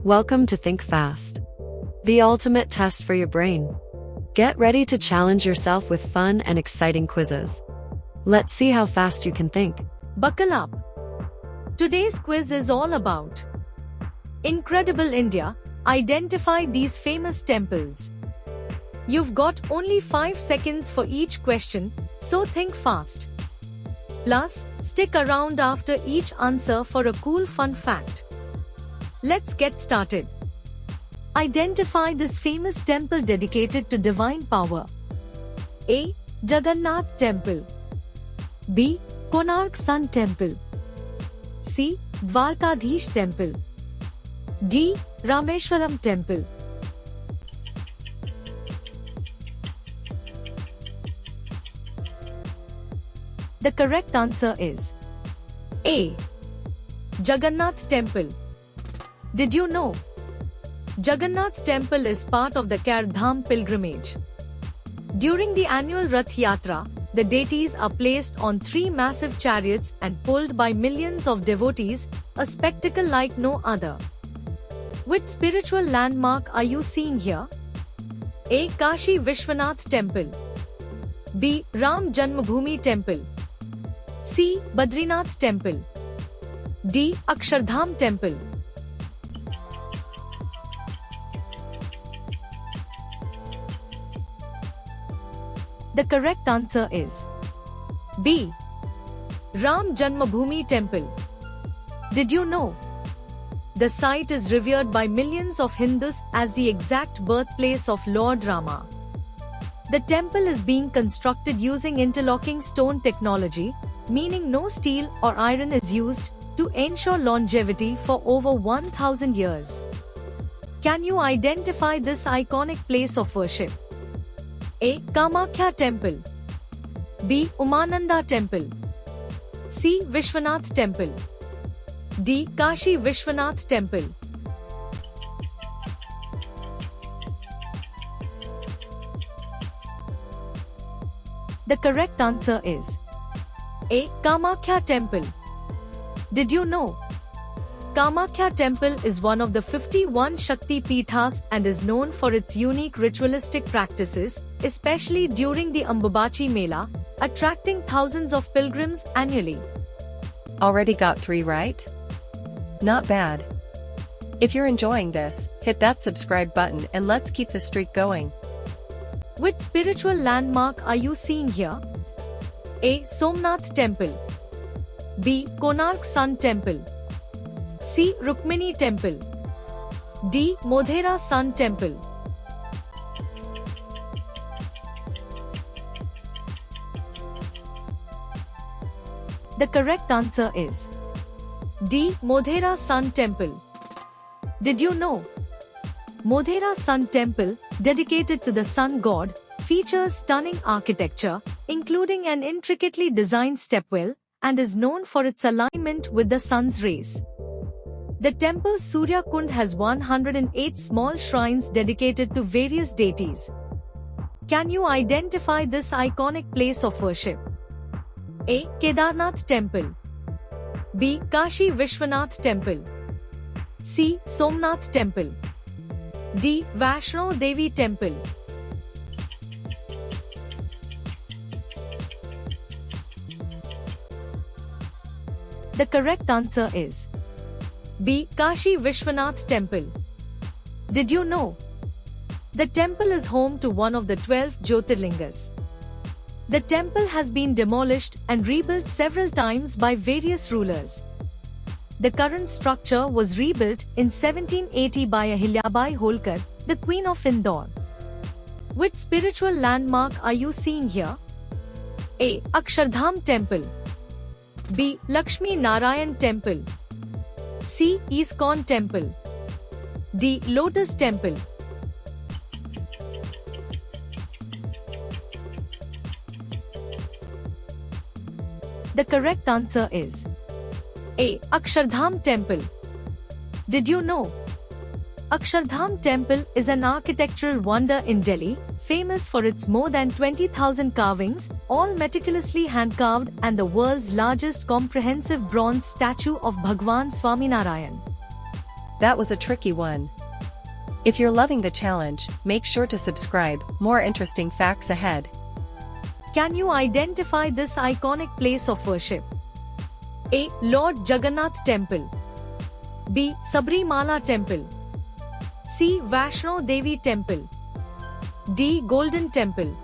Welcome to Think Fast, the ultimate test for your brain. Get ready to challenge yourself with fun and exciting quizzes. Let's see how fast you can think. Buckle up. Today's quiz is all about Incredible India. Identify these famous temples. You've got only 5 seconds for each question, so think fast. Plus, stick around after each answer for a cool fun fact. Let's get started. Identify this famous temple dedicated to divine power. A. Jagannath Temple. B. Konark Sun Temple. C. Dwarkadhish Temple. D. Rameshwaram Temple. The correct answer is A. Jagannath Temple. Did you know? Jagannath Temple is part of the Char Dham pilgrimage. During the annual Rath Yatra, the deities are placed on 3 massive chariots and pulled by millions of devotees, a spectacle like no other. Which spiritual landmark are you seeing here? A. Kashi Vishwanath Temple. B. Ram Janmabhoomi Temple. C. Badrinath Temple. D. Akshardham Temple. The correct answer is B. Ram Janmabhoomi Temple. Did you know? The site is revered by millions of Hindus as the exact birthplace of Lord Rama. The temple is being constructed using interlocking stone technology, meaning no steel or iron is used, to ensure longevity for over 1000 years. Can you identify this iconic place of worship? A. Kamakhya Temple. B. Umananda Temple. C. Vishwanath Temple. D. Kashi Vishwanath Temple. The correct answer is A. Kamakhya Temple. Did you know? Kamakhya Temple is one of the 51 Shakti Peethas and is known for its unique ritualistic practices, especially during the Ambubachi Mela, attracting thousands of pilgrims annually. Already got 3 right? Not bad. If you're enjoying this, hit that subscribe button and let's keep the streak going. Which spiritual landmark are you seeing here? A. Somnath Temple. B. Konark Sun Temple. C. Rukmini Temple. D. Modhera Sun Temple. The correct answer is D. Modhera Sun Temple. Did you know? Modhera Sun Temple, dedicated to the sun god, features stunning architecture, including an intricately designed stepwell, and is known for its alignment with the sun's rays. The temple's Surya Kund has 108 small shrines dedicated to various deities. Can you identify this iconic place of worship? A. Kedarnath Temple. B. Kashi Vishwanath Temple. C. Somnath Temple. D. Vaishno Devi Temple. The correct answer is B. Kashi Vishwanath Temple. Did you know? The temple is home to one of the 12 Jyotirlingas. The temple has been demolished and rebuilt several times by various rulers. The current structure was rebuilt in 1780 by Ahilyabai Holkar, the Queen of Indore. Which spiritual landmark are you seeing here? A. Akshardham Temple. B. Lakshmi Narayan Temple. C. ISKCON Temple. D. Lotus Temple. The correct answer is A. Akshardham Temple. Did you know? Akshardham Temple is an architectural wonder in Delhi, famous for its more than 20,000 carvings, all meticulously hand-carved, and the world's largest comprehensive bronze statue of Bhagwan Swaminarayan. That was a tricky one. If you're loving the challenge, make sure to subscribe, more interesting facts ahead. Can you identify this iconic place of worship? A. Lord Jagannath Temple. B. Sabrimala Temple. C. Vaishno Devi Temple. D. Golden Temple.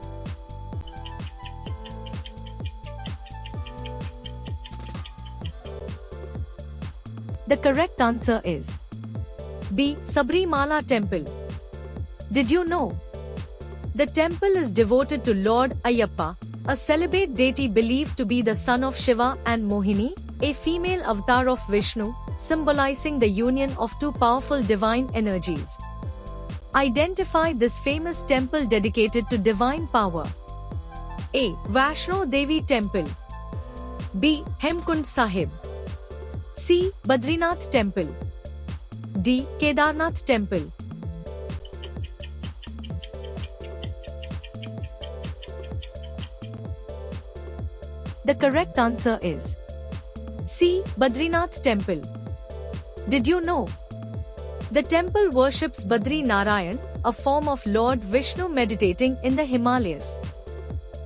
The correct answer is B. Sabrimala Temple. Did you know? The temple is devoted to Lord Ayyappa, a celibate deity believed to be the son of Shiva and Mohini, a female avatar of Vishnu, symbolizing the union of two powerful divine energies. Identify this famous temple dedicated to divine power. A. Vaishno Devi Temple. B. Hemkund Sahib. C. Badrinath Temple. D. Kedarnath Temple. The correct answer is C. Badrinath Temple. Did you know? The temple worships Badri Narayan, a form of Lord Vishnu meditating in the Himalayas.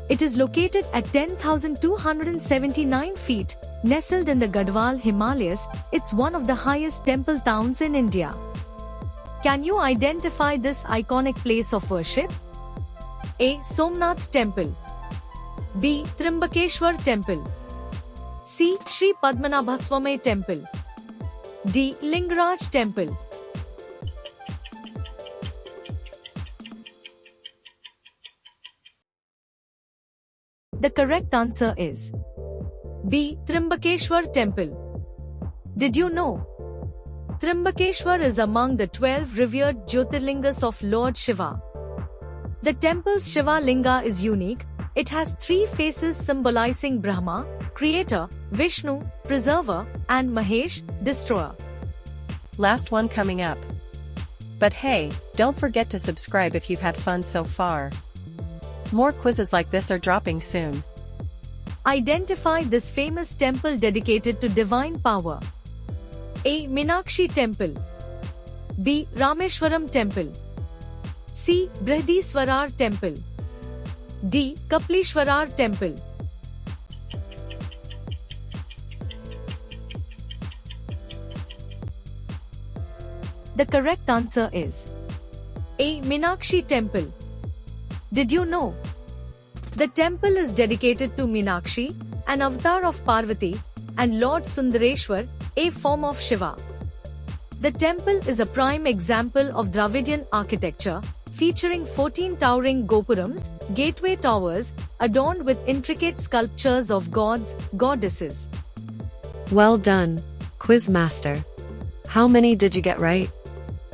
It is located at 10,279 feet, nestled in the Gadwal Himalayas. It's one of the highest temple towns in India. Can you identify this iconic place of worship? A. Somnath Temple. B. Trimbakeshwar Temple. C. Sri Padmanabhaswamy Temple. D. Lingaraj Temple. The correct answer is B. Trimbakeshwar Temple. Did you know? Trimbakeshwar is among the 12 revered Jyotirlingas of Lord Shiva. The temple's Shiva Linga is unique. It has three faces symbolizing Brahma, creator, Vishnu, preserver, and Mahesh, destroyer. Last one coming up. But hey, don't forget to subscribe if you've had fun so far. More quizzes like this are dropping soon. Identify this famous temple dedicated to divine power. A. Meenakshi Temple. B. Rameshwaram Temple. C. Brihadiswarar Temple. D. Kaplishwarar Temple. The correct answer is A. Meenakshi Temple. Did you know? The temple is dedicated to Meenakshi, an avatar of Parvati, and Lord Sundareshwar, a form of Shiva. The temple is a prime example of Dravidian architecture, featuring 14 towering gopurams, gateway towers, adorned with intricate sculptures of gods, goddesses. Well done, Quiz Master. How many did you get right?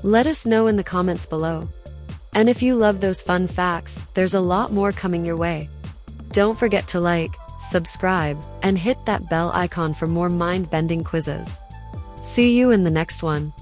Let us know in the comments below. And if you love those fun facts, there's a lot more coming your way. Don't forget to like, subscribe, and hit that bell icon for more mind-bending quizzes. See you in the next one.